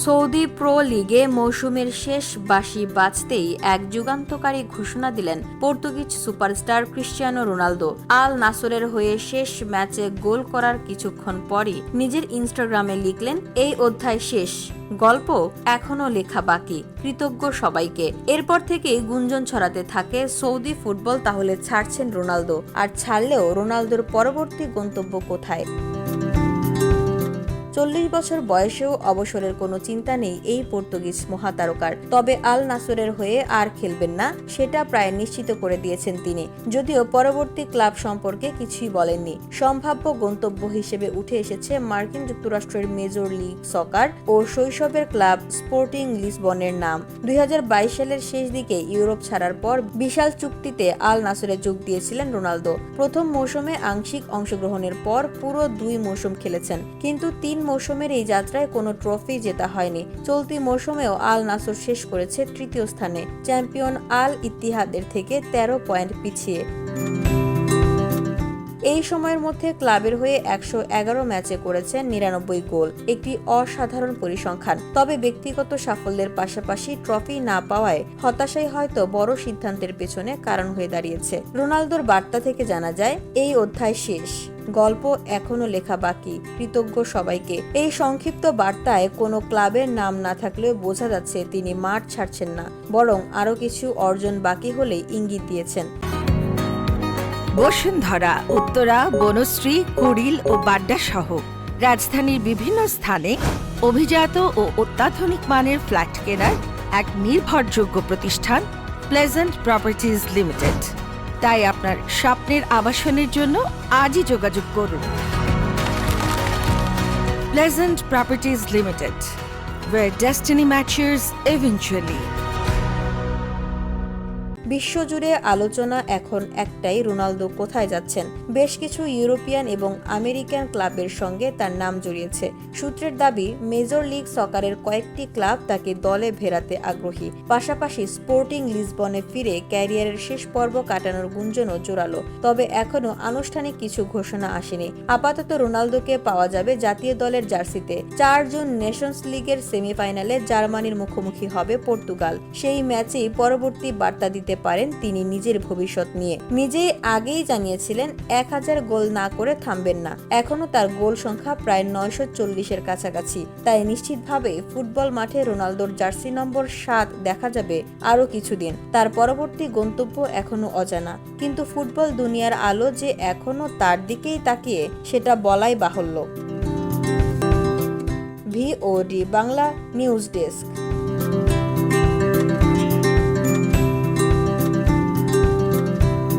Saudi pro লিগে মৌসুমের শেষ বাঁশি বাজতেই এক যুগান্তকারী ঘোষণা দিলেন পর্তুগিজ সুপারস্টার ক্রিস্টিয়ানো রোনালদো। আল নাসরের হয়ে শেষ ম্যাচে গোল করার কিছুক্ষণ পরই নিজের ইনস্টাগ্রামে লিখলেন, এই অধ্যায় শেষ, গল্প এখনো লেখা বাকি, কৃতজ্ঞ সবাইকে। এরপর থেকেই গুঞ্জন ছড়াতে থাকে সৌদি ফুটবল তাহলে ছাড়ছেন রোনালদো, আর ছাড়লেও রোনালদোর পরবর্তী গন্তব্য কোথায়। 40 বছর বয়সেও অবসরের কোনো চিন্তা নেই এই পর্তুগিজ মহাতারকার। তবে আল নাসরের হয়ে আর খেলবেন না সেটা প্রায় নিশ্চিত করে দিয়েছেন তিনি, যদিও পরবর্তী ক্লাব সম্পর্কে কিছুই বলেননি। সম্ভাব্য গন্তব্য হিসেবে উঠে এসেছে মার্কিন যুক্তরাষ্ট্রের মেজর লিগ সকার ও শৈশবের ক্লাব স্পোর্টিং লিসবনের নাম। 2022 সালের শেষ দিকে ইউরোপ ছাড়ার পর বিশাল চুক্তিতে আল নাসরে যোগ দিয়েছিলেন রোনালদো। প্রথম মৌসুমে আংশিক অংশগ্রহণের পর পুরো 2 মৌসুম খেলেছেন, কিন্তু 3 মৌসুমের এই যাত্রায় কোনো ট্রফি জেতা হয়নি। চলতি মৌসুমেও আল নাসর শেষ করেছে তৃতীয় স্থানে, চ্যাম্পিয়ন আল ইত্তিহাদের থেকে 13 পয়েন্ট পিছিয়ে। এই সময়ের মধ্যে ক্লাবের হয়ে 111 ম্যাচে করেছেন 99 গোল, একটি অসাধারণ পরিসংখ্যান। তবে ব্যক্তিগত সাফল্যের পাশাপাশি ট্রফি না পাওয়ায় হতাশাই হয়তো বড় সিদ্ধান্তের পেছনে কারণ হয়ে দাঁড়িয়েছে। রোনালদোর বার্তা থেকে জানা যায়, এই অধ্যায় শেষ, গল্প এখনো লেখা বাকি, কৃতজ্ঞ সবাইকে। এই সংক্ষিপ্ত বার্তায় কোনো ক্লাবের নাম না থাকলেও বোঝা যাচ্ছে তিনি মাঠ ছাড়ছেন না, বরং আরও কিছু অর্জন বাকি হলেই ইঙ্গিত দিয়েছেন। বসুন্ধরা, উত্তরা, বনশ্রী, কুড়িল ও বাড্ডা সহ রাজধানীর বিভিন্ন স্থানে অভিজাত ও অত্যাধুনিক মানের ফ্ল্যাট কেনার এক নির্ভরযোগ্য প্রতিষ্ঠান প্লেজেন্ট প্রপার্টিজ লিমিটেড। তাই আপনার স্বপ্নের আবাসনের জন্য আজই যোগাযোগ করুন। Pleasant properties limited, where destiny matches eventually. বিশ্বজুড়ে আলোচনা এখন একটাই, রোনালদো কোথায় যাচ্ছেন। বেশ কিছু ইউরোপিয়ান এবং আমেরিকান ক্লাবের সঙ্গে তার নাম জড়িয়েছে। সূত্রের দাবি, মেজর লিগ সকারের কয়েকটি ক্লাব তাকে দলে ফেরাতে আগ্রহী। পাশাপাশি স্পোর্টিং লিসবনে ফিরে ক্যারিয়ারের শেষ পর্ব কাটানোর গুঞ্জনও জোরালো। তবে এখনো আনুষ্ঠানিক কিছু ঘোষণা আসেনি। আপাতত রোনালদোকে পাওয়া যাবে জাতীয় দলের জার্সিতে। 4 জুন নেশনস লিগের সেমিফাইনালে জার্মানির মুখোমুখি হবে পর্তুগাল। সেই ম্যাচেই পরবর্তী বার্তা দিতে পারেন তিনি নিজের ভবিষ্যৎ নিয়ে। নিজেই আগেই জানিয়েছিলেন 1000 গোল না করে থামবেন না। এখনো তার গোল সংখ্যা প্রায় 940-এর কাছাকাছি। তাই নিশ্চিতভাবে ফুটবল মাঠে রোনালদোর জার্সি নম্বর 7 দেখা যাবে আরো কিছুদিন। তার পরবর্তী গন্তব্য এখনো অজানা, কিন্তু ফুটবল দুনিয়ার আলো যে এখনো তার দিকেই তাকিয়ে সেটা বলাই বাহুল্য। VOD Bangla news desk.